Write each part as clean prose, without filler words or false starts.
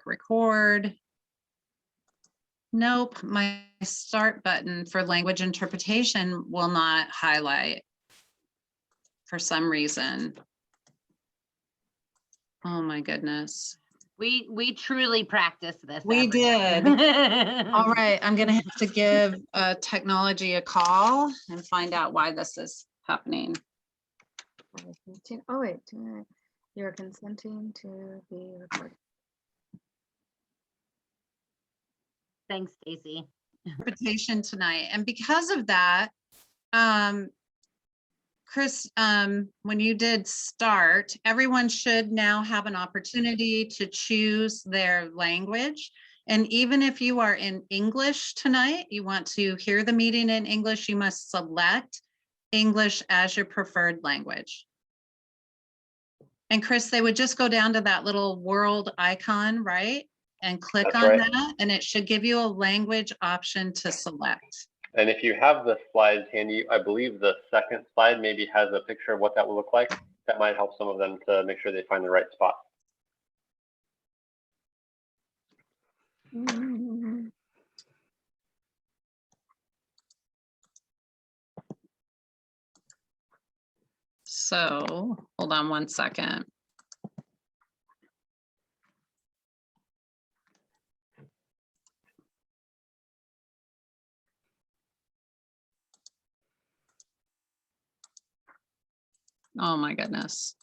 record. Nope, my start button for language interpretation will not highlight for some reason. Oh my goodness. We truly practiced this. We did. All right, I'm gonna have to give technology a call and find out why this is happening. Oh wait, you're consenting to be recorded. Thanks, Stacy. Interpretation tonight, and because of that, Chris, when you did start, everyone should now have an opportunity to choose their language. And even if you are in English tonight, you want to hear the meeting in English, you must select English as your preferred language. And Chris, they would just go down to that little world icon, right? And click That's on right. that, and it should give you a language option to select. And if you have the slides handy, I believe the second slide maybe has a picture of what that will look like. That might help some of them to make sure they find the right spot. So hold on one second. Oh my goodness.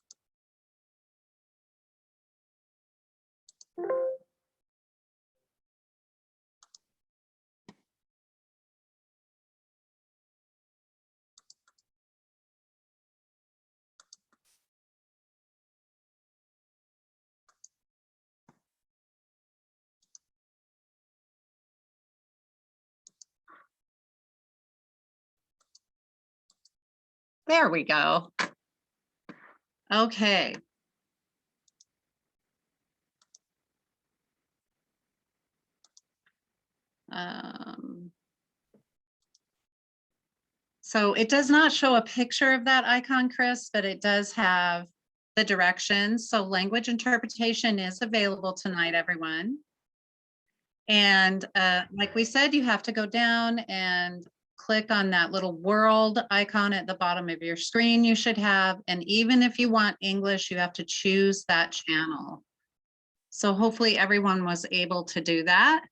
There we go. Okay. So it does not show a picture of that icon, Chris, but it does have the directions. So language interpretation is available tonight, everyone. And like we said, you have to go down and click on that little world icon at the bottom of your screen you should have. And even if you want English, you have to choose that channel. So hopefully everyone was able to do that.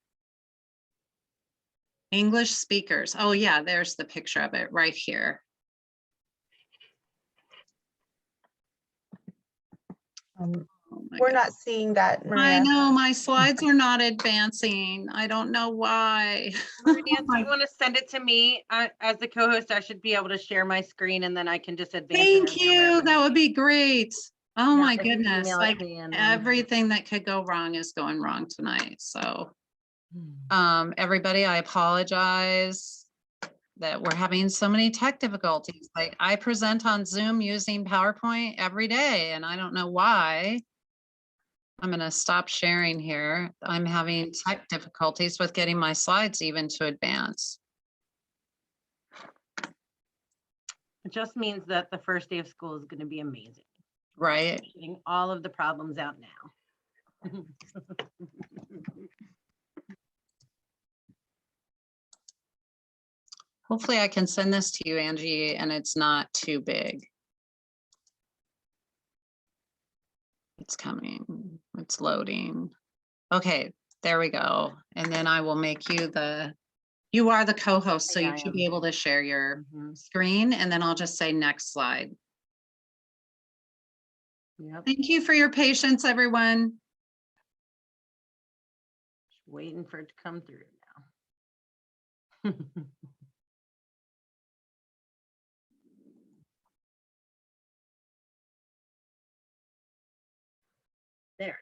English speakers. Oh yeah, there's the picture of it right here. Oh We're not seeing that, Maria. I know my slides are not advancing. I don't know why. Maria, do you want to send it to me? As the co-host, I should be able to share my screen and then I can just advance. Thank you. That would be great. Oh Yeah, my if you goodness. email it Like to me and then- everything that could go wrong is going wrong tonight. So everybody, I apologize that we're having so many tech difficulties. Like I present on Zoom using PowerPoint every day and I don't know why. I'm going to stop sharing here. I'm having tech difficulties with getting my slides even to advance. It just means that the first day of school is going to be amazing. Right. Getting all of the problems out now. Hopefully I can send this to you, Angie, and it's not too big. It's coming, it's loading. Okay, there we go. And then I will make you you are the co-host, so Yeah, you I should am. be able to share your screen, and then I'll just say next slide. Yep. Thank you for your patience, everyone. Just waiting for it to come through now. There.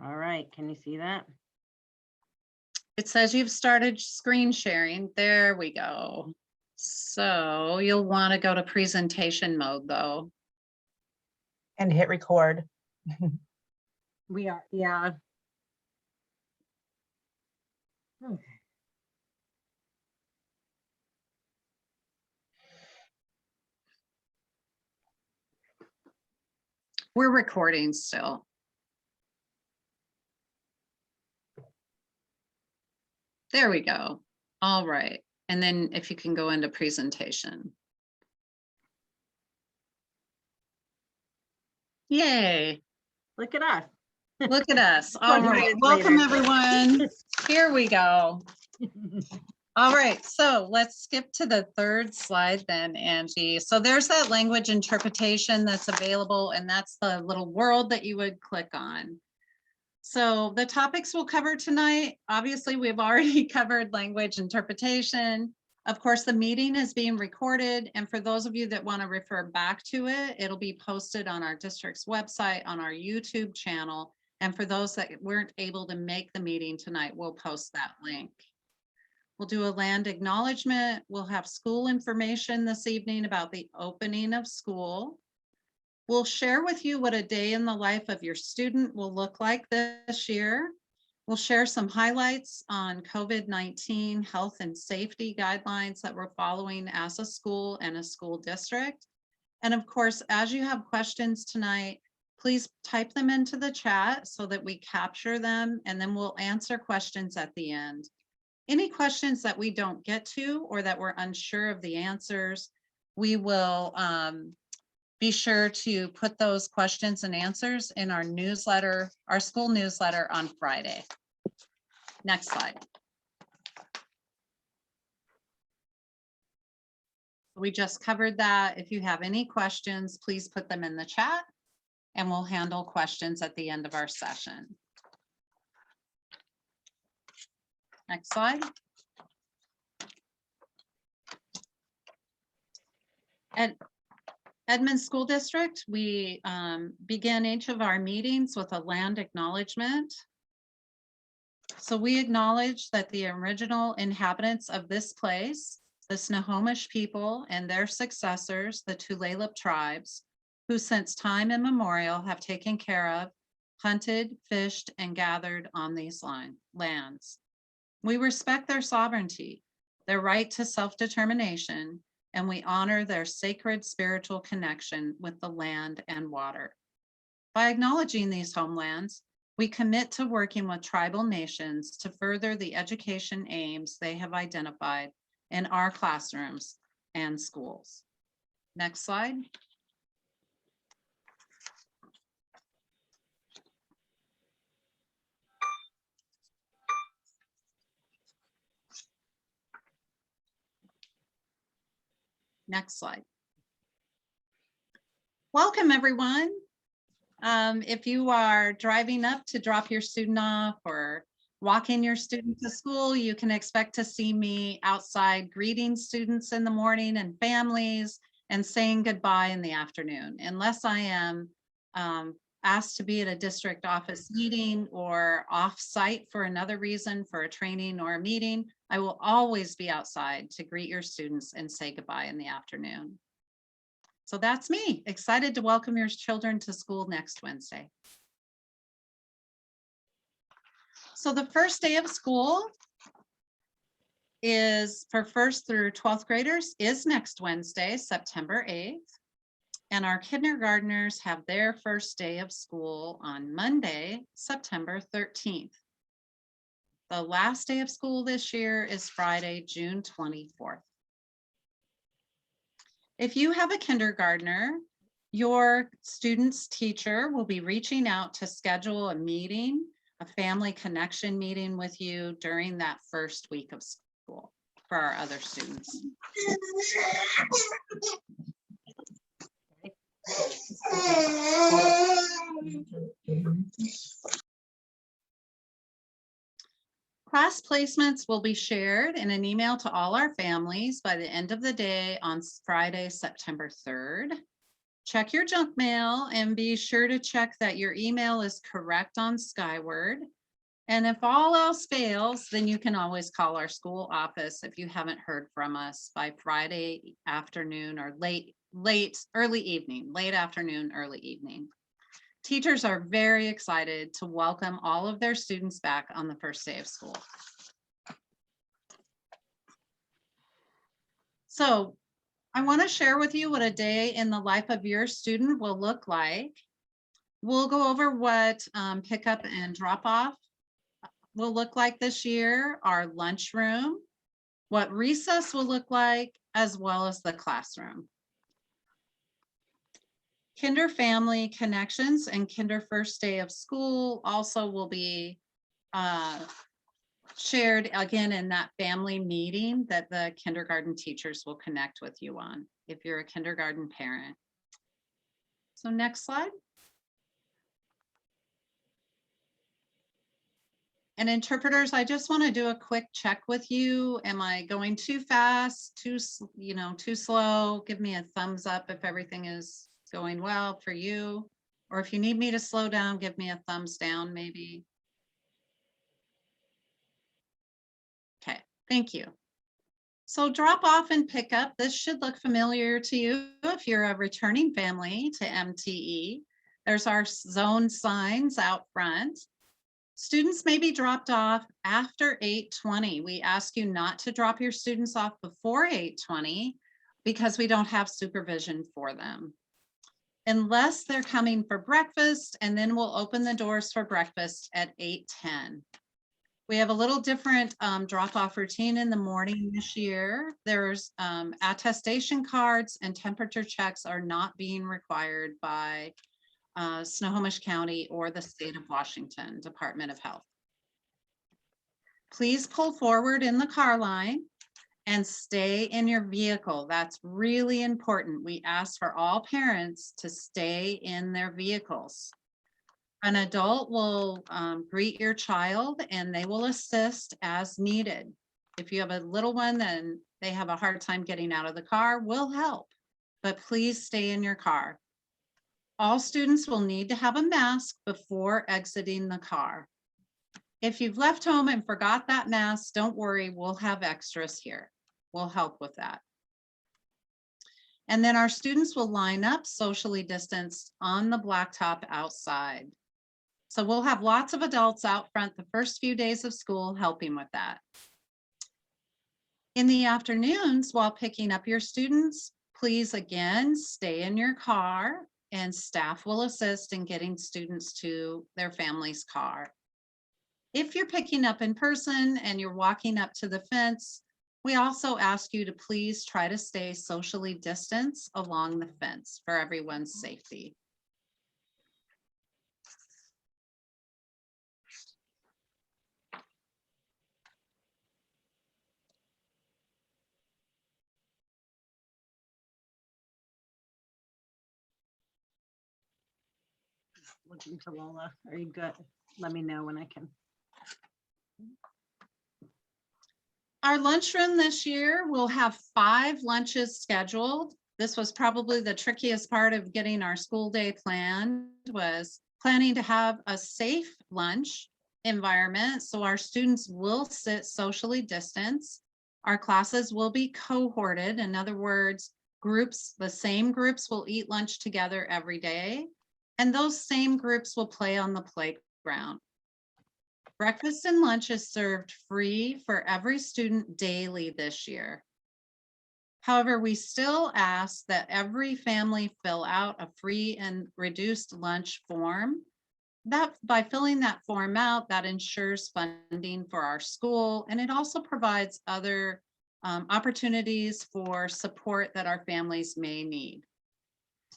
All right, can you see that? It says you've started screen sharing. There we go. So you'll want to go to presentation mode though. And hit record. We are, yeah. Okay. We're recording still. There we go. All right. And then if you can go into presentation. Yay. Look at us. Look at us. All 20 right. minutes Welcome, later. everyone. Here we go. All right. So let's skip to the third slide then, Angie. So there's that language interpretation that's available, and that's the little world that you would click on. So the topics we'll cover tonight, obviously, we've already covered language interpretation. Of course, the meeting is being recorded, and for those of you that want to refer back to it, it'll be posted on our district's website, on our YouTube channel. And for those that weren't able to make the meeting tonight, we'll post that link. We'll do a land acknowledgement. We'll have school information this evening about the opening of school. We'll share with you what a day in the life of your student will look like this year. We'll share some highlights on COVID-19 health and safety guidelines that we're following as a school and a school district. And of course, as you have questions tonight, please type them into the chat so that we capture them, and then we'll answer questions at the end. Any questions that we don't get to or that we're unsure of the answers, we will be sure to put those questions and answers in our newsletter, our school newsletter on Friday. Next slide. We just covered that. If you have any questions, please put them in the chat and we'll handle questions at the end of our session. Next slide. At Edmond School District, we begin each of our meetings with a land acknowledgement. So we acknowledge that the original inhabitants of this place, the Snohomish people and their successors, the Tulalip tribes, who since time immemorial have taken care of, hunted, fished, and gathered on these lands. We respect their sovereignty, their right to self-determination, and we honor their sacred spiritual connection with the land and water. By acknowledging these homelands, we commit to working with tribal nations to further the education aims they have identified in our classrooms and schools. Next slide. Next slide. Welcome, everyone. If you are driving up to drop your student off or walking your student to school, you can expect to see me outside greeting students in the morning and families and saying goodbye in the afternoon. Unless I am asked to be at a district office meeting or off-site for another reason, for a training or a meeting, I will always be outside to greet your students and say goodbye in the afternoon. So that's me, excited to welcome your children to school next Wednesday. So the first day of school is for 1st through 12th graders is next Wednesday, September 8th. And our kindergartners have their first day of school on Monday, September 13th. The last day of school this year is Friday, June 24th. If you have a kindergartner, your student's teacher will be reaching out to schedule a meeting, a family connection meeting with you during that first week of school for our other students. Class placements will be shared in an email to all our families by the end of the day on Friday, September 3rd. Check your junk mail and be sure to check that your email is correct on Skyward. And if all else fails, then you can always call our school office if you haven't heard from us by Friday afternoon or late afternoon, early evening. Teachers are very excited to welcome all of their students back on the first day of school. So I want to share with you what a day in the life of your student will look like. We'll go over what pickup and drop off will look like this year, our lunchroom, what recess will look like, as well as the classroom. Kinder Family Connections and Kinder First Day of School also will be shared again in that family meeting that the kindergarten teachers will connect with you on if you're a kindergarten parent. So next slide. And interpreters, I just want to do a quick check with you. Am I going too fast, too slow? Give me a thumbs up if everything is going well for you. Or if you need me to slow down, give me a thumbs down maybe. Okay, thank you. So drop off and pick up. This should look familiar to you if you're a returning family to MTE. There's our zone signs out front. Students may be dropped off after 8:20. We ask you not to drop your students off before 8:20 because we don't have supervision for them. Unless they're coming for breakfast, and then we'll open the doors for breakfast at 8:10. We have a little different drop-off routine in the morning this year. There's attestation cards and temperature checks are not being required by Snohomish County or the state of Washington Department of Health. Please pull forward in the car line and stay in your vehicle. That's really important. We ask for all parents to stay in their vehicles. An adult will greet your child and they will assist as needed. If you have a little one, then they have a hard time getting out of the car, we'll help, but please stay in your car. All students will need to have a mask before exiting the car. If you've left home and forgot that mask, don't worry, we'll have extras here. We'll help with that. And then our students will line up socially distanced on the blacktop outside. So we'll have lots of adults out front the first few days of school helping with that. In the afternoons, while picking up your students, please again, stay in your car and staff will assist in getting students to their family's car. If you're picking up in person and you're walking up to the fence, we also ask you to please try to stay socially distanced along the fence for everyone's safety. Looking to Lola. Are you good? Let me know when I can. Our lunchroom this year will have 5 lunches scheduled. This was probably the trickiest part of getting our school day planned, was planning to have a safe lunch environment. So our students will sit socially distanced. Our classes will be cohorted. In other words, groups, the same groups will eat lunch together every day. And those same groups will play on the playground. Breakfast and lunch is served free for every student daily this year. However, we still ask that every family fill out a free and reduced lunch form. That by filling that form out, that ensures funding for our school, and it also provides other opportunities for support that our families may need.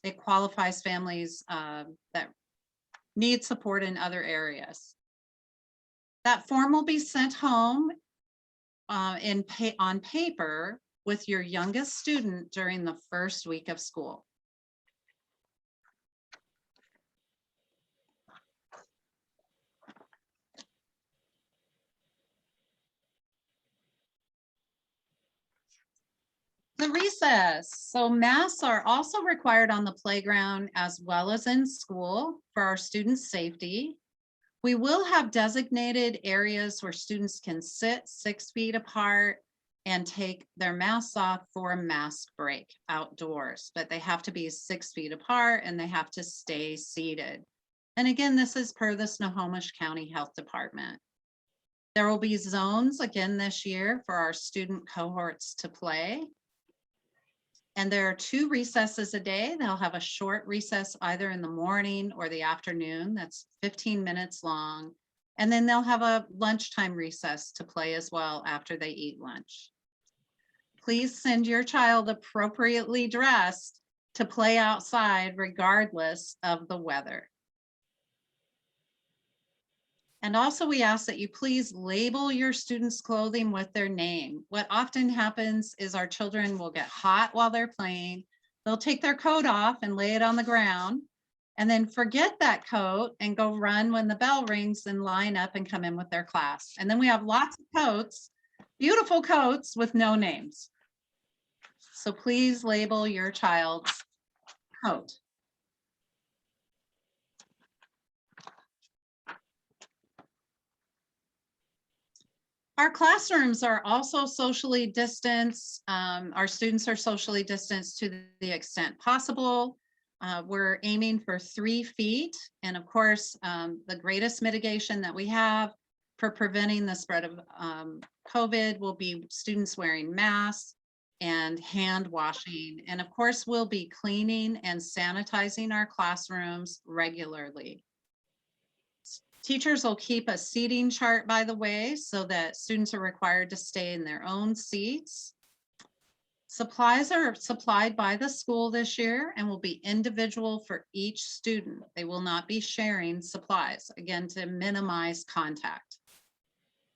It qualifies families that need support in other areas. That form will be sent home on paper with your youngest student during the first week of school. The recess. So masks are also required on the playground as well as in school for our students' safety. We will have designated areas where students can sit 6 feet apart and take their masks off for a mask break outdoors, but they have to be 6 feet apart and they have to stay seated. And again, this is per the Snohomish County Health Department. There will be zones again this year for our student cohorts to play. And there are 2 recesses a day. They'll have a short recess either in the morning or the afternoon. That's 15 minutes long. And then they'll have a lunchtime recess to play as well after they eat lunch. Please send your child appropriately dressed to play outside regardless of the weather. And also we ask that you please label your students' clothing with their name. What often happens is our children will get hot while they're playing. They'll take their coat off and lay it on the ground and then forget that coat and go run when the bell rings and line up and come in with their class. And then we have lots of coats, beautiful coats with no names. So please label your child's coat. Our classrooms are also socially distanced. Our students are socially distanced to the extent possible. We're aiming for 3 feet. And of course, the greatest mitigation that we have for preventing the spread of COVID will be students wearing masks and hand washing. And of course, we'll be cleaning and sanitizing our classrooms regularly. Teachers will keep a seating chart, by the way, so that students are required to stay in their own seats. Supplies are supplied by the school this year and will be individual for each student. They will not be sharing supplies, again, to minimize contact.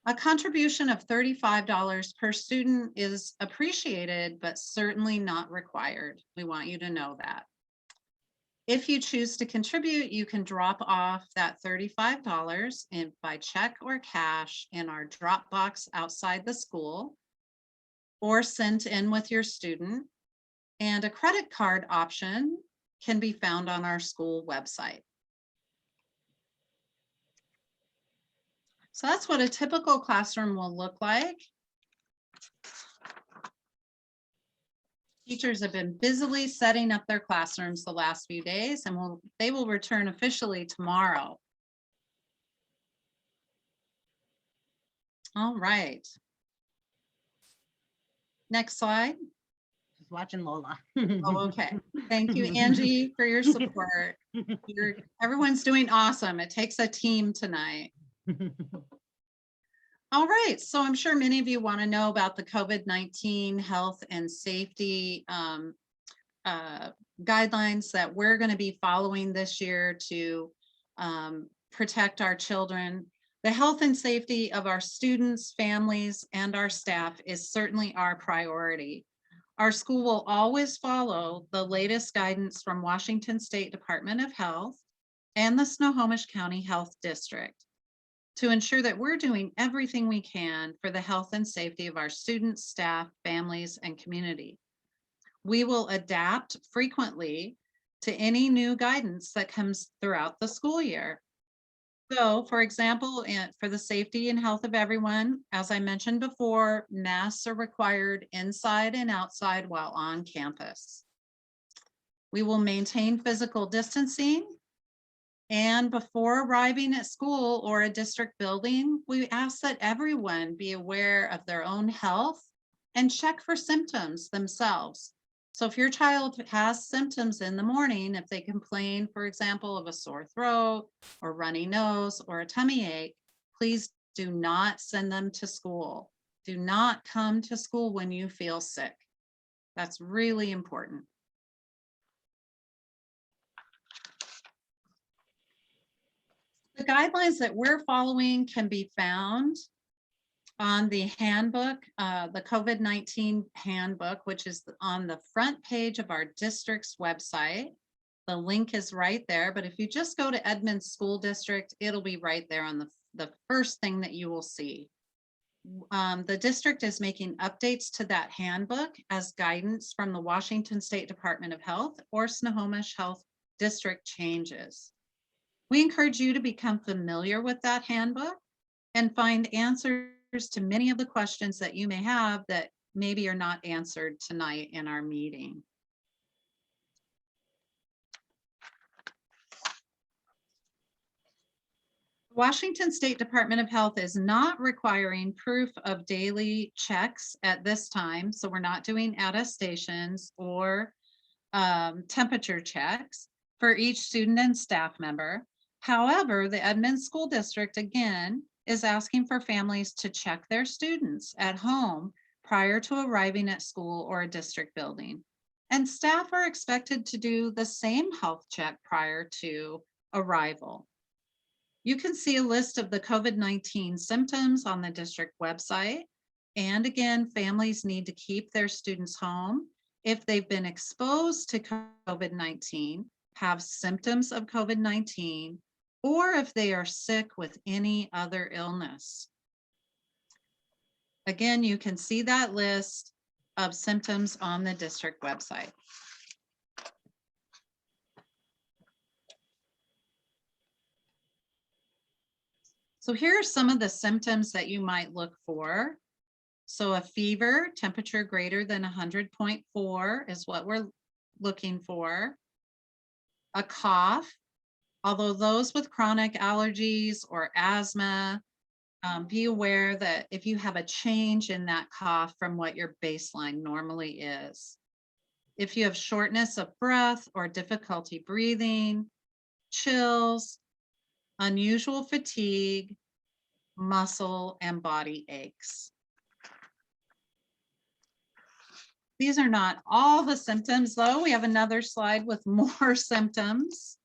A contribution of $35 per student is appreciated, but certainly not required. We want you to know that. If you choose to contribute, you can drop off that $35 by check or cash in our drop box outside the school or sent in with your student. And a credit card option can be found on our school website. So that's what a typical classroom will look like. Teachers have been busily setting up their classrooms the last few days, and they will return officially tomorrow. All right. Next slide. Just watching Lola. Oh, okay. Thank you, Angie, for your support. Everyone's doing awesome. It takes a team tonight. All right, so I'm sure many of you want to know about the COVID-19 health and safety guidelines that we're going to be following this year to protect our children. The health and safety of our students, families, and our staff is certainly our priority. Our school will always follow the latest guidance from Washington State Department of Health and the Snohomish County Health District to ensure that we're doing everything we can for the health and safety of our students, staff, families, and community. We will adapt frequently to any new guidance that comes throughout the school year. So, for example, for the safety and health of everyone, as I mentioned before, masks are required inside and outside while on campus. We will maintain physical distancing. And before arriving at school or a district building, we ask that everyone be aware of their own health and check for symptoms themselves. So if your child has symptoms in the morning, if they complain, for example, of a sore throat or runny nose or a tummy ache, please do not send them to school. Do not come to school when you feel sick. That's really important. The guidelines that we're following can be found on the handbook, the COVID-19 handbook, which is on the front page of our district's website. The link is right there, but if you just go to Edmonds School District, it'll be right there on the first thing that you will see. The district is making updates to that handbook as guidance from the Washington State Department of Health or Snohomish Health District changes. We encourage you to become familiar with that handbook and find answers to many of the questions that you may have that maybe are not answered tonight in our meeting. Washington State Department of Health is not requiring proof of daily checks at this time, so we're not doing attestations or temperature checks for each student and staff member. However, the Edmonds School District, again, is asking for families to check their students at home prior to arriving at school or a district building. And staff are expected to do the same health check prior to arrival. You can see a list of the COVID-19 symptoms on the district website. And again, families need to keep their students home if they've been exposed to COVID-19, have symptoms of COVID-19, or if they are sick with any other illness. Again, you can see that list of symptoms on the district website. So here are some of the symptoms that you might look for. So a fever, temperature greater than 100.4 is what we're looking for. A cough, although those with chronic allergies or asthma, be aware that if you have a change in that cough from what your baseline normally is. If you have shortness of breath or difficulty breathing, chills, unusual fatigue, muscle and body aches. These are not all the symptoms, though. We have another slide with more symptoms.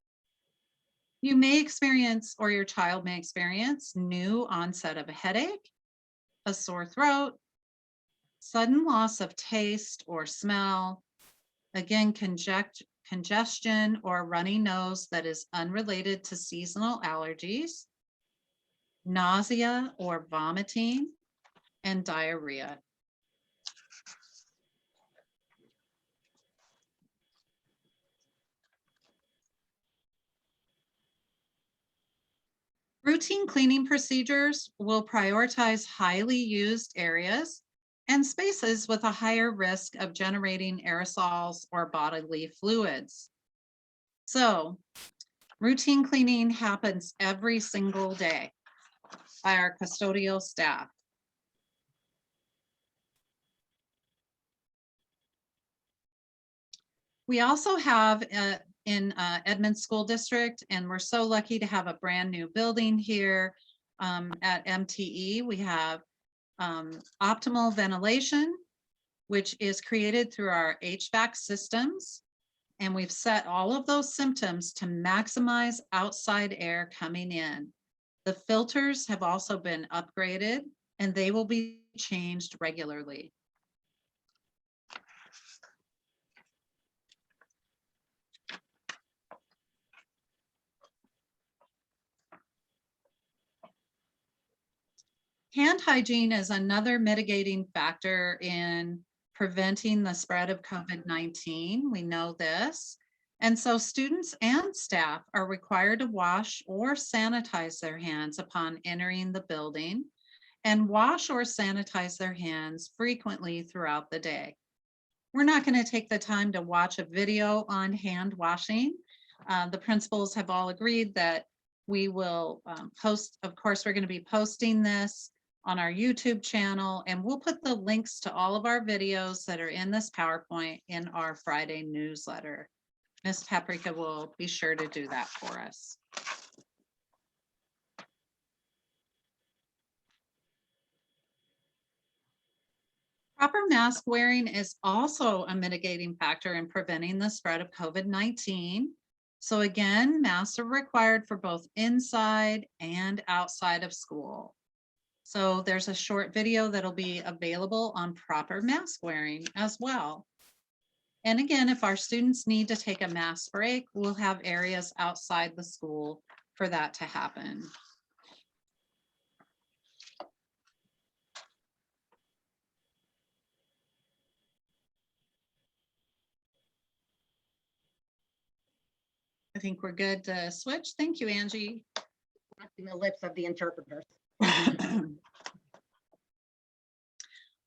You may experience, or your child may experience, new onset of a headache, a sore throat, sudden loss of taste or smell, again, congestion or runny nose that is unrelated to seasonal allergies, nausea or vomiting, and diarrhea. Routine cleaning procedures will prioritize highly used areas and spaces with a higher risk of generating aerosols or bodily fluids. So, routine cleaning happens every single day by our custodial staff. We also have in Edmonds School District, and we're so lucky to have a brand new building here at MTE. We have optimal ventilation, which is created through our HVAC systems. And we've set all of those symptoms to maximize outside air coming in. The filters have also been upgraded and they will be changed regularly. Hand hygiene is another mitigating factor in preventing the spread of COVID-19. We know this. And so students and staff are required to wash or sanitize their hands upon entering the building and wash or sanitize their hands frequently throughout the day. We're not going to take the time to watch a video on hand washing. The principals have all agreed that we will post, of course, we're going to be posting this on our YouTube channel, and we'll put the links to all of our videos that are in this PowerPoint in our Friday newsletter. Ms. Paprika will be sure to do that for us. Proper mask wearing is also a mitigating factor in preventing the spread of COVID-19. So again, masks are required for both inside and outside of school. So there's a short video that'll be available on proper mask wearing as well. And again, if our students need to take a mask break, we'll have areas outside the school for that to happen. I think we're good to switch. Thank you, Angie. In the lips of the interpreters.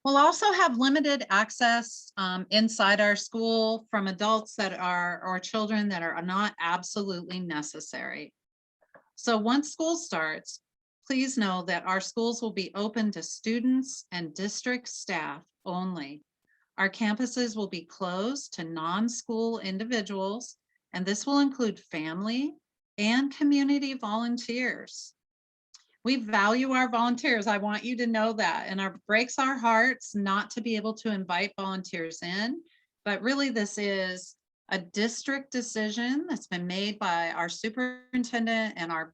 We'll also have limited access inside our school from adults that are, or children that are not absolutely necessary. So once school starts, please know that our schools will be open to students and district staff only. Our campuses will be closed to non-school individuals, and this will include family and community volunteers. We value our volunteers. I want you to know that. And it breaks our hearts not to be able to invite volunteers in, but really this is a district decision that's been made by our superintendent and our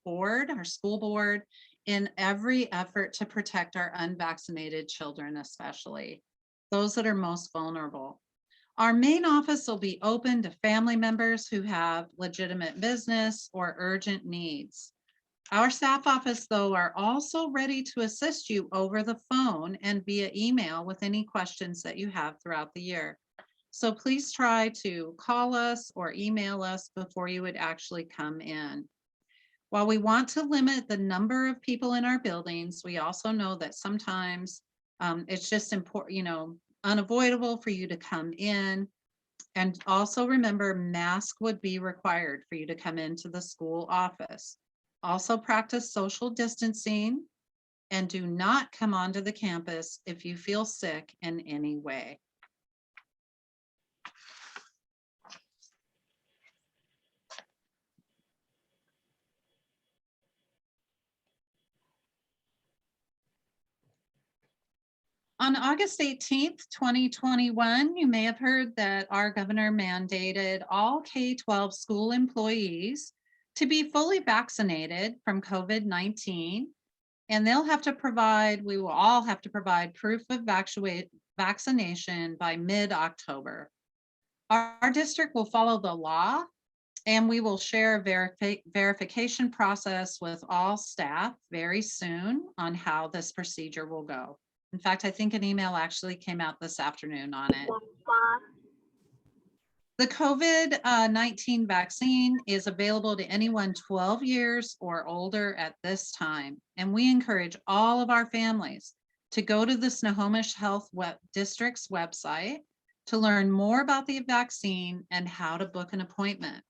board, our school board, in every effort to protect our unvaccinated children, especially those that are most vulnerable. Our main office will be open to family members who have legitimate business or urgent needs. Our staff office, though, are also ready to assist you over the phone and via email with any questions that you have throughout the year. So please try to call us or email us before you would actually come in. While we want to limit the number of people in our buildings, we also know that sometimes it's just important, unavoidable for you to come in. And also remember, mask would be required for you to come into the school office. Also practice social distancing and do not come onto the campus if you feel sick in any way. On August 18th, 2021, you may have heard that our governor mandated all K-12 school employees to be fully vaccinated from COVID-19, and we will all have to provide proof of vaccination by mid-October. Our district will follow the law, and we will share a verification process with all staff very soon on how this procedure will go. In fact, I think an email actually came out this afternoon on it. The COVID-19 vaccine is available to anyone 12 years or older at this time, and we encourage all of our families to go to the Snohomish Health District's website to learn more about the vaccine and how to book an appointment.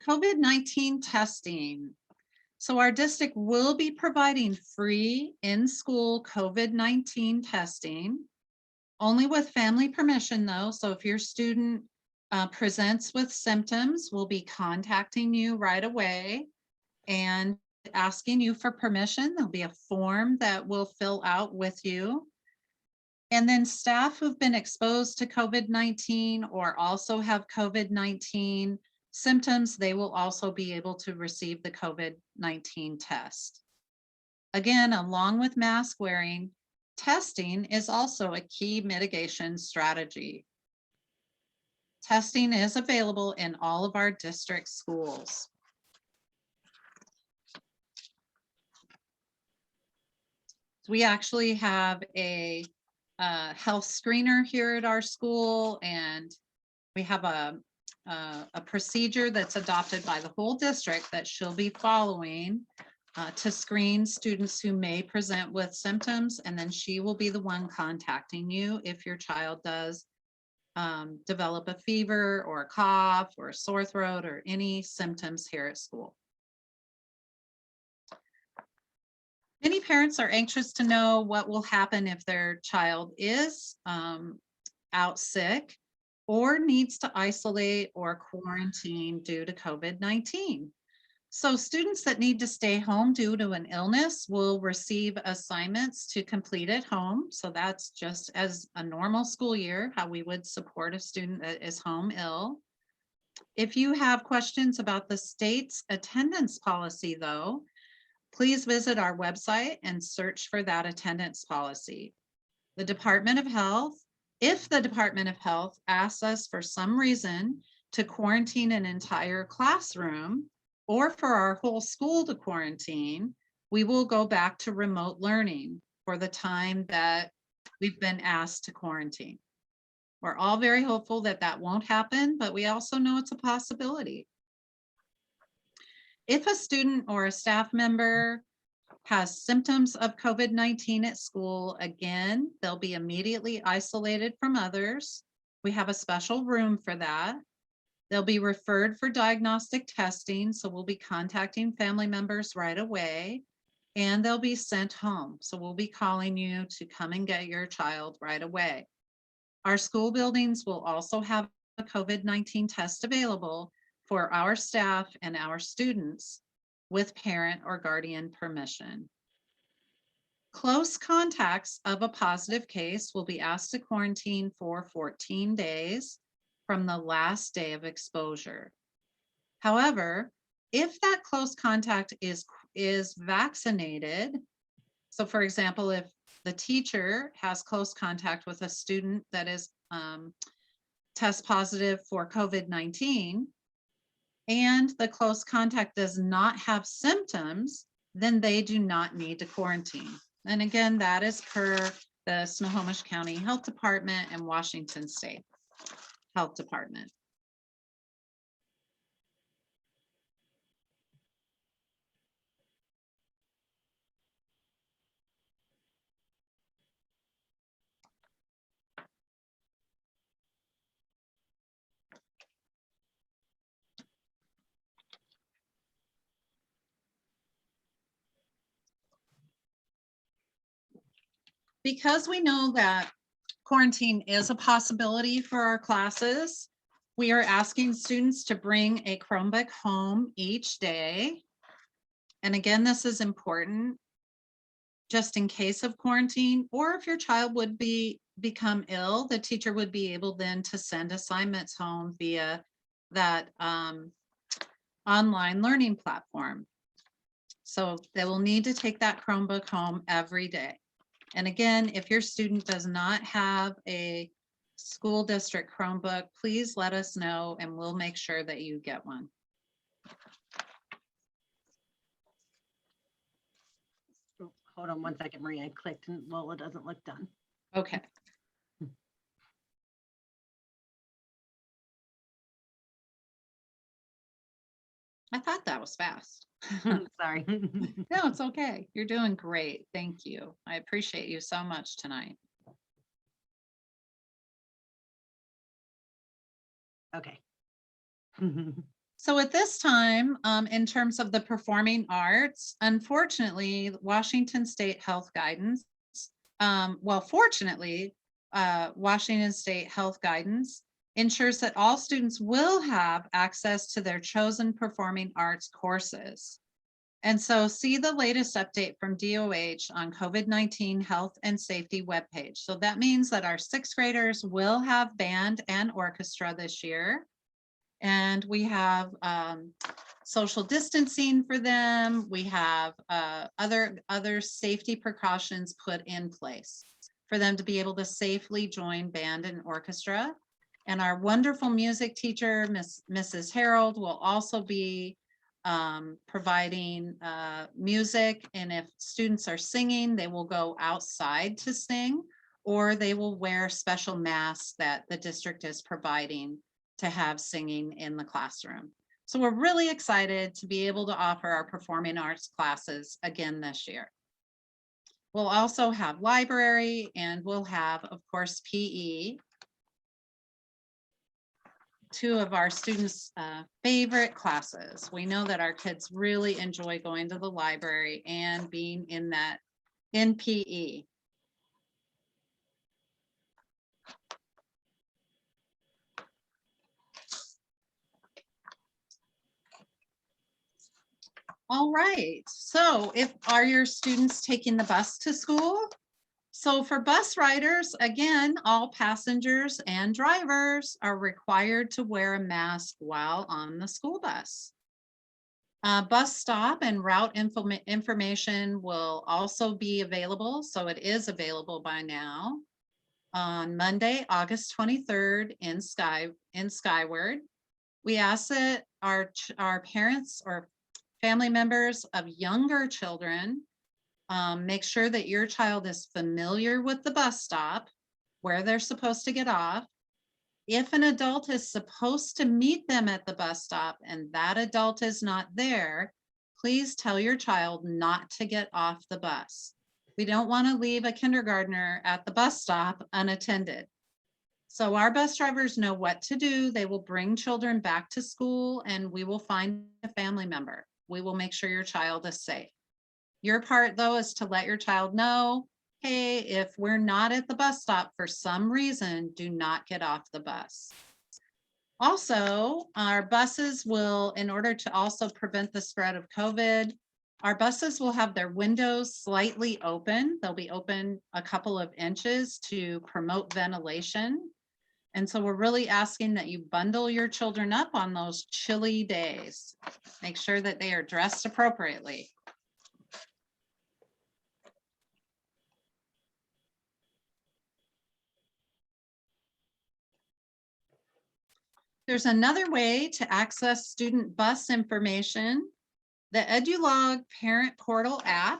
COVID-19 testing. So our district will be providing free in-school COVID-19 testing, only with family permission though. So if your student presents with symptoms, we'll be contacting you right away and asking you for permission. There'll be a form that we'll fill out with you. And then staff who've been exposed to COVID-19 or also have COVID-19 symptoms, they will also be able to receive the COVID-19 test. Again, along with mask wearing, testing is also a key mitigation strategy. Testing is available in all of our district schools. We actually have a health screener here at our school, and we have a procedure that's adopted by the whole district that she'll be following to screen students who may present with symptoms, and then she will be the one contacting you if your child does develop a fever or a cough or a sore throat or any symptoms here at school. Many parents are anxious to know what will happen if their child is out sick or needs to isolate or quarantine due to COVID-19. So students that need to stay home due to an illness will receive assignments to complete at home. So that's just as a normal school year, how we would support a student that is home ill. If you have questions about the state's attendance policy though, please visit our website and search for that attendance policy. The Department of Health, if the Department of Health asks us for some reason to quarantine an entire classroom or for our whole school to quarantine, we will go back to remote learning for the time that we've been asked to quarantine. We're all very hopeful that that won't happen, but we also know it's a possibility. If a student or a staff member has symptoms of COVID-19 at school, again, they'll be immediately isolated from others. We have a special room for that. They'll be referred for diagnostic testing, so we'll be contacting family members right away, and they'll be sent home. So we'll be calling you to come and get your child right away. Our school buildings will also have a COVID-19 test available for our staff and our students with parent or guardian permission. Close contacts of a positive case will be asked to quarantine for 14 days from the last day of exposure. However, if that close contact is vaccinated, so for example, if the teacher has close contact with a student that is test positive for COVID-19, and the close contact does not have symptoms, then they do not need to quarantine. And again, that is per the Snohomish County Health Department and Washington State Health Department. Because we know that quarantine is a possibility for our classes, we are asking students to bring a Chromebook home each day. And again, this is important just in case of quarantine, or if your child would become ill, the teacher would be able then to send assignments home via that online learning platform. So they will need to take that Chromebook home every day. And again, if your student does not have a school district Chromebook, please let us know and we'll make sure that you get one. Oh, hold on one second, Maria. I clicked and well, it doesn't look done. Okay. I thought that was fast. Sorry. No, it's okay. You're doing great. Thank you. I appreciate you so much tonight. Okay. So at this time, in terms of the performing arts, unfortunately, Washington State Health Guidance, fortunately, Washington State Health Guidance ensures that all students will have access to their chosen performing arts courses. And so see the latest update from DOH on COVID-19 health and safety webpage. So that means that our sixth graders will have band and orchestra this year. And we have social distancing for them. We have other safety precautions put in place for them to be able to safely join band and orchestra. And our wonderful music teacher, Mrs. Harold, will also be providing music. And if students are singing, they will go outside to sing, or they will wear special masks that the district is providing to have singing in the classroom. So we're really excited to be able to offer our performing arts classes again this year. We'll also have library, and we'll have, of course, PE. Two of our students' favorite classes. We know that our kids really enjoy going to the library and being in PE. All right, so are your students taking the bus to school? So for bus riders, again, all passengers and drivers are required to wear a mask while on the school bus. Bus stop and route information will also be available, so it is available by now. On Monday, August 23rd in Skyward, we ask that our parents or family members of younger children make sure that your child is familiar with the bus stop, where they're supposed to get off. If an adult is supposed to meet them at the bus stop and that adult is not there, please tell your child not to get off the bus. We don't want to leave a kindergartner at the bus stop unattended. So our bus drivers know what to do. They will bring children back to school and we will find a family member. We will make sure your child is safe. Your part though is to let your child know, hey, if we're not at the bus stop for some reason, do not get off the bus. Also, our buses will, in order to also prevent the spread of COVID, our buses will have their windows slightly open. They'll be open a couple of inches to promote ventilation. And so we're really asking that you bundle your children up on those chilly days. Make sure that they are dressed appropriately. There's another way to access student bus information. The EduLog Parent Portal app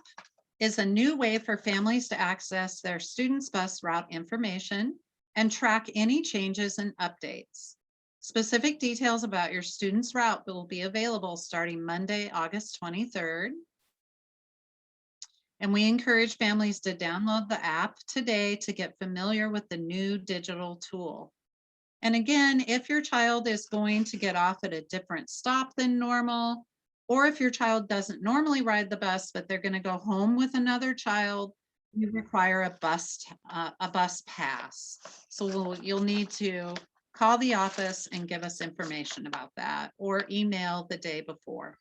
is a new way for families to access their students' bus route information and track any changes and updates. Specific details about your student's route will be available starting Monday, August 23rd. And we encourage families to download the app today to get familiar with the new digital tool. And again, if your child is going to get off at a different stop than normal, or if your child doesn't normally ride the bus, but they're going to go home with another child, you require a bus pass. So you'll need to call the office and give us information about that, or email the day before.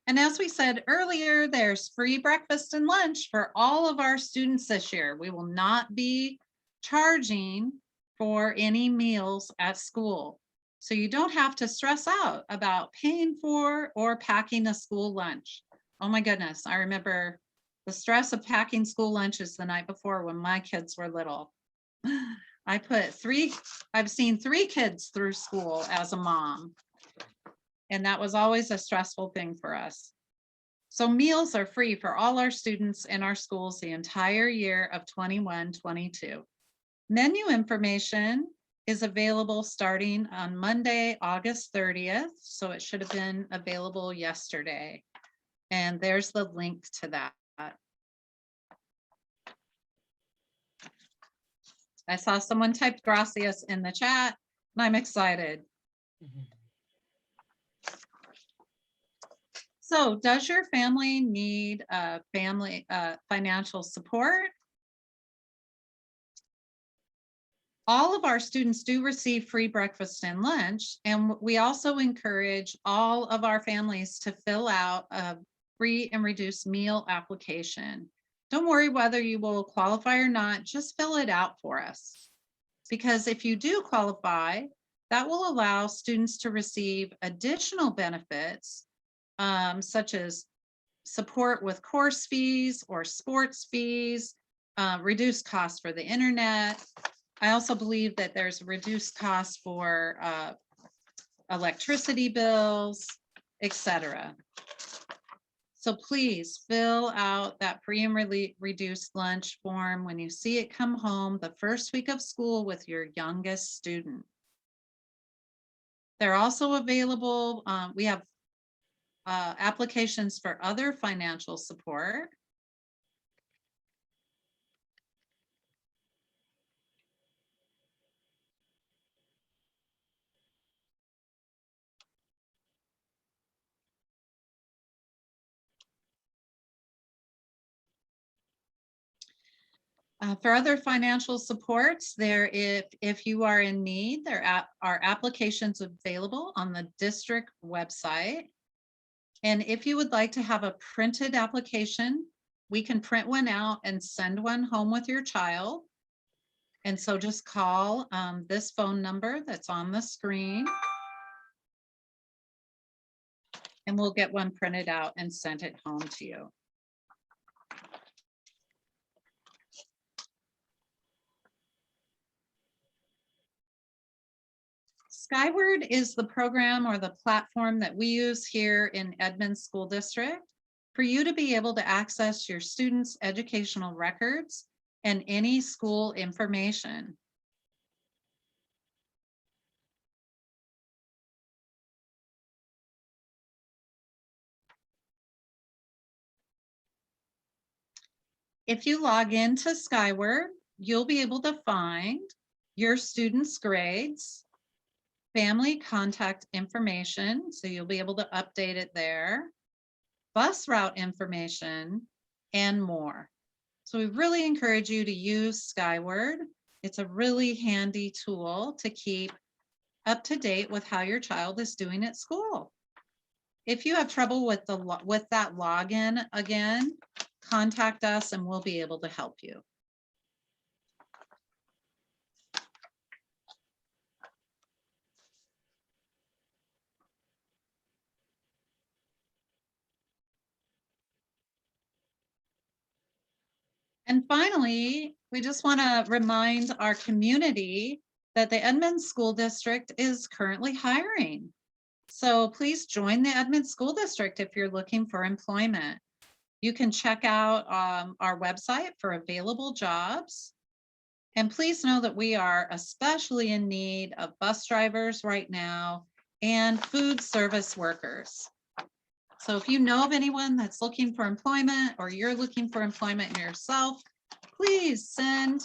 And as we said earlier, there's free breakfast and lunch for all of our students this year. We will not be charging for any meals at school. So you don't have to stress out about paying for or packing a school lunch. Oh my goodness, I remember the stress of packing school lunches the night before when my kids were little. I've seen 3 kids through school as a mom. And that was always a stressful thing for us. So meals are free for all our students in our schools the entire year of 21-22. Menu information is available starting on Monday, August 30th. So it should have been available yesterday. And there's the link to that. I saw someone typed gracias in the chat and I'm excited. So does your family need financial support? All of our students do receive free breakfast and lunch, and we also encourage all of our families to fill out a free and reduced meal application. Don't worry whether you will qualify or not, just fill it out for us. Because if you do qualify, that will allow students to receive additional benefits such as support with course fees or sports fees, reduced costs for the internet. I also believe that there's reduced costs for electricity bills, etc. So please fill out that free and reduced lunch form when you see it come home the first week of school with your youngest student. They're also available. We have applications for other financial support. For other financial supports, if you are in need, there are applications available on the district website. And if you would like to have a printed application, we can print one out and send one home with your child. And so just call this phone number that's on the screen. And we'll get one printed out and sent it home to you. Skyward is the program or the platform that we use here in Edmonds School District for you to be able to access your students' educational records and any school information. If you log into Skyward, you'll be able to find your students' grades, family contact information, so you'll be able to update it there, bus route information, and more. So we really encourage you to use Skyward. It's a really handy tool to keep up to date with how your child is doing at school. If you have trouble with that login again, contact us and we'll be able to help you. And finally, we just want to remind our community that the Edmonds School District is currently hiring. So please join the Edmonds School District if you're looking for employment. You can check out our website for available jobs. And please know that we are especially in need of bus drivers right now and food service workers. So if you know of anyone that's looking for employment or you're looking for employment yourself, please send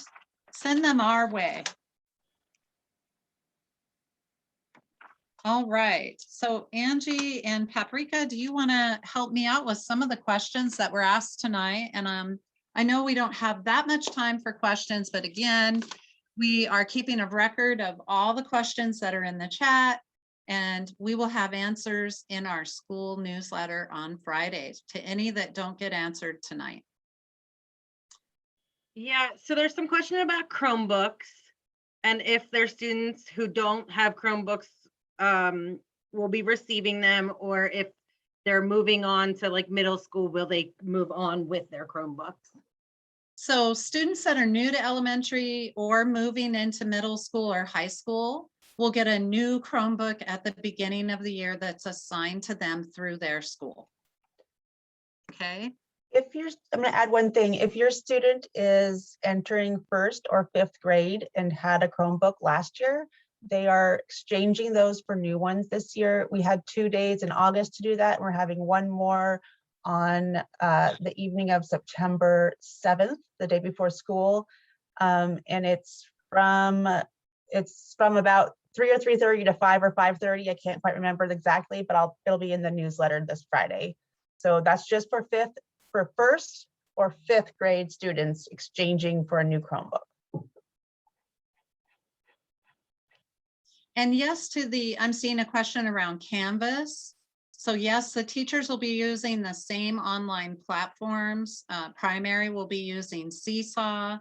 them our way. All right, so Angie and Paprika, do you want to help me out with some of the questions that were asked tonight? And I know we don't have that much time for questions, but again, we are keeping a record of all the questions that are in the chat, and we will have answers in our school newsletter on Fridays to any that don't get answered tonight. Yeah, so there's some question about Chromebooks and if there's students who don't have Chromebooks will be receiving them, or if they're moving on to like middle school, will they move on with their Chromebooks? So students that are new to elementary or moving into middle school or high school will get a new Chromebook at the beginning of the year that's assigned to them through their school. Okay. I'm going to add one thing. If your student is entering 1st or 5th grade and had a Chromebook last year, they are exchanging those for new ones this year. We had 2 days in August to do that. We're having one more on the evening of September 7th, the day before school. And it's from about 3 or 3:30 to 5 or 5:30. I can't quite remember exactly, but it'll be in the newsletter this Friday. So that's just for 1st or 5th grade students exchanging for a new Chromebook. And yes, I'm seeing a question around Canvas. So yes, the teachers will be using the same online platforms. Primary will be using Seesaw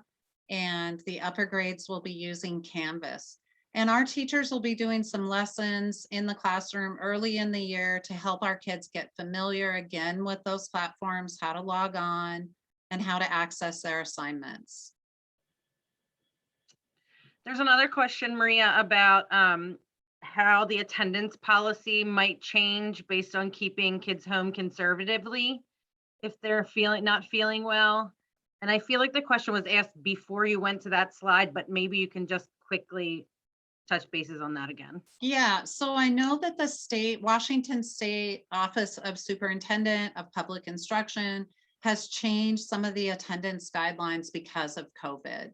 and the upper grades will be using Canvas. And our teachers will be doing some lessons in the classroom early in the year to help our kids get familiar again with those platforms, how to log on and how to access their assignments. There's another question, Maria, about how the attendance policy might change based on keeping kids home conservatively if they're not feeling well. And I feel like the question was asked before you went to that slide, but maybe you can just quickly touch bases on that again. Yeah, so I know that the Washington State Office of Superintendent of Public Instruction has changed some of the attendance guidelines because of COVID.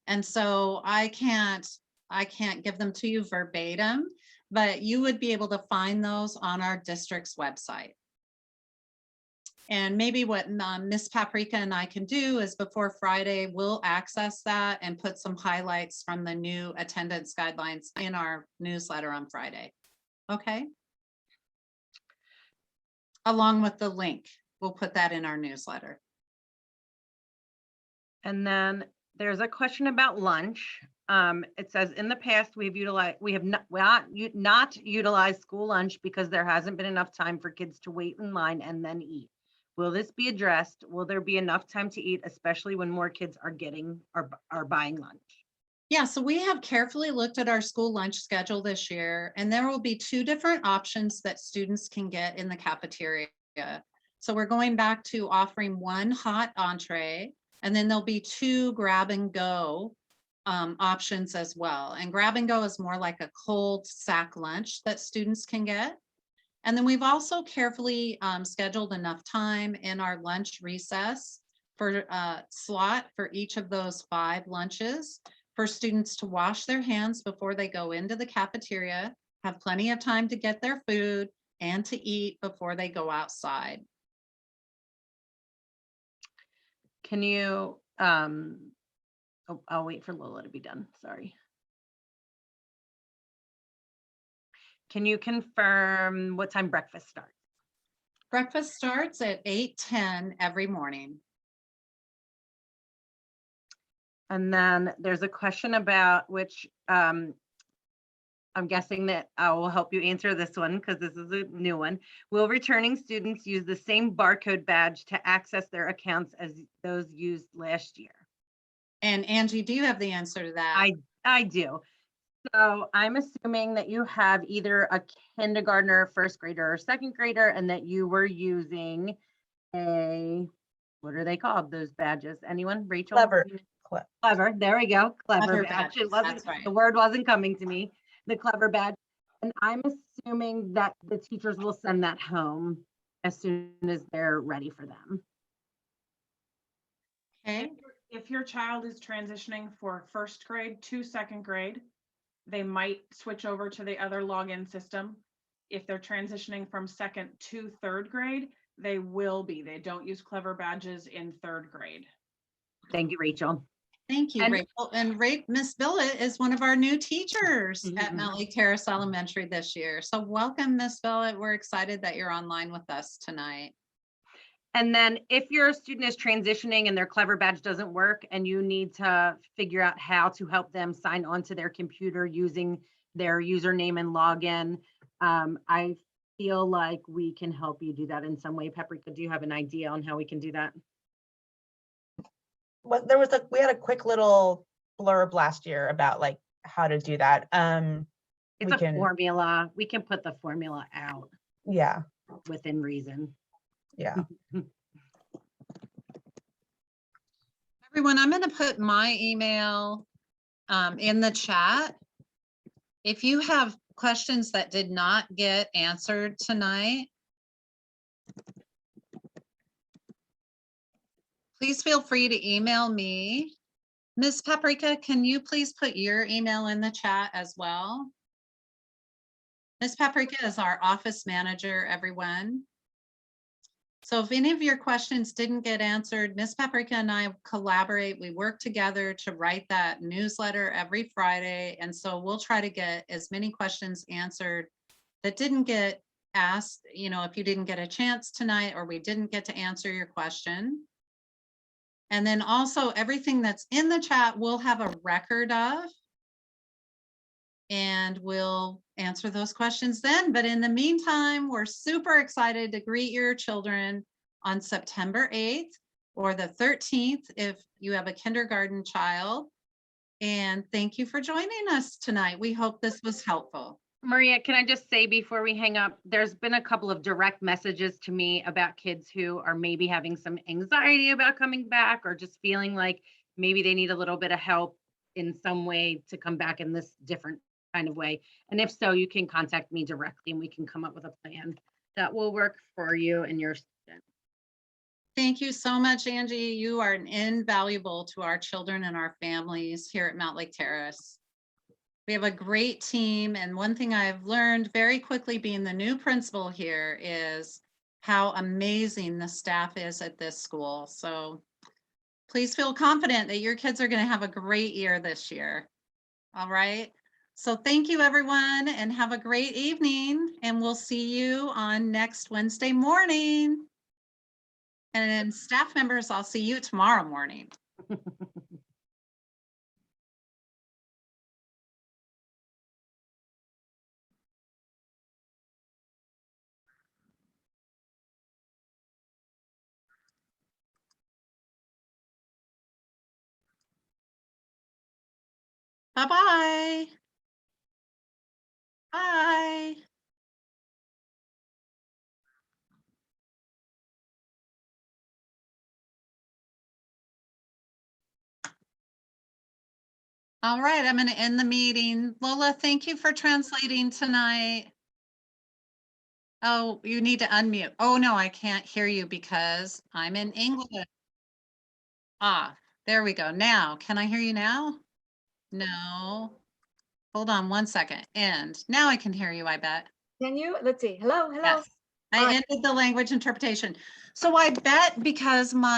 And so I can't give them to you verbatim, but you would be able to find those on our district's website. And maybe what Miss Paprika and I can do is before Friday, we'll access that and put some highlights from the new attendance guidelines in our newsletter on Friday. Okay. Along with the link, we'll put that in our newsletter. And then there's a question about lunch. It says in the past we have not utilized school lunch because there hasn't been enough time for kids to wait in line and then eat. Will this be addressed? Will there be enough time to eat, especially when more kids are buying lunch? Yeah, so we have carefully looked at our school lunch schedule this year, and there will be 2 different options that students can get in the cafeteria. So we're going back to offering 1 hot entree, and then there'll be 2 grab and go options as well. And grab and go is more like a cold sack lunch that students can get. And then we've also carefully scheduled enough time in our lunch recess for slot for each of those 5 lunches for students to wash their hands before they go into the cafeteria, have plenty of time to get their food and to eat before they go outside. Can you, I'll wait for Lola to be done, sorry. Can you confirm what time breakfast starts? Breakfast starts at 8:10 every morning. And then there's a question about which, I'm guessing that I will help you answer this one because this is a new one. Will returning students use the same barcode badge to access their accounts as those used last year? And Angie, do you have the answer to that? I do. So I'm assuming that you have either a kindergartner, first grader, or second grader, and that you were using a, what are they called, those badges? Anyone? Rachel? Clever. Clever, there we go, clever Clever badge. It badges, wasn't, that's right. the word wasn't coming to me, the clever badge. And I'm assuming that the teachers will send that home as soon as they're ready for them. Okay, If your child is transitioning for first grade to second grade, they might switch over to the other login system. If they're transitioning from second to third grade, they will be. They don't use clever badges in third grade. Thank you, Rachel. thank you, And- Rachel. And Miss Billett is one of our new teachers at Mhm. Mountlake Terrace Elementary this year. So welcome, Miss Billett. We're excited that you're online with us tonight. And then if your student is transitioning and their clever badge doesn't work and you need to figure out how to help them sign onto their computer using their username and login, I feel like we can help you do that in some way. Paprika, do you have an idea on how we can do that? Well, we had a quick little blurb last year about like how to do that. It's We a can- formula. We can put the formula out Yeah, within reason. yeah. Everyone, I'm going to put my email in the chat. If you have questions that did not get answered tonight, please feel free to email me. Ms. Paprika, can you please put your email in the chat as well? Ms. Paprika is our office manager, everyone. So if any of your questions didn't get answered, Ms. Paprika and I collaborate. We work together to write that newsletter every Friday. And so we'll try to get as many questions answered that didn't get asked, you know, if you didn't get a chance tonight or we didn't get to answer your question. And then also everything that's in the chat, we'll have a record of. And we'll answer those questions then. But in the meantime, we're super excited to greet your children on September 8th or the 13th if you have a kindergarten child. And thank you for joining us tonight. We hope this was helpful. Maria, can I just say before we hang up, there's been a couple of direct messages to me about kids who are maybe having some anxiety about coming back or just feeling like maybe they need a little bit of help in some way to come back in this different kind of way. And if so, you can contact me directly and we can come up with a plan that will work for you and your student. Thank you so much, Angie. You are invaluable to our children and our families here at Mountlake Terrace. We have a great team. And one thing I've learned very quickly being the new principal here is how amazing the staff is at this school. So please feel confident that your kids are going to have a great year this year. All right. So thank you, everyone, and have a great evening. And we'll see you on next Wednesday morning. And then staff members, I'll see you tomorrow morning. Bye-bye. Bye. All right, I'm going to end the meeting. Lola, thank you for translating tonight. Oh, you need to unmute. Oh, no, I can't hear you because I'm in English. off. There we go. Now, can I hear you now? No. Hold on one second. And now I can hear you, I bet. Can you, let's see, hello, hello? Yes. I ended the language interpretation. So I bet because my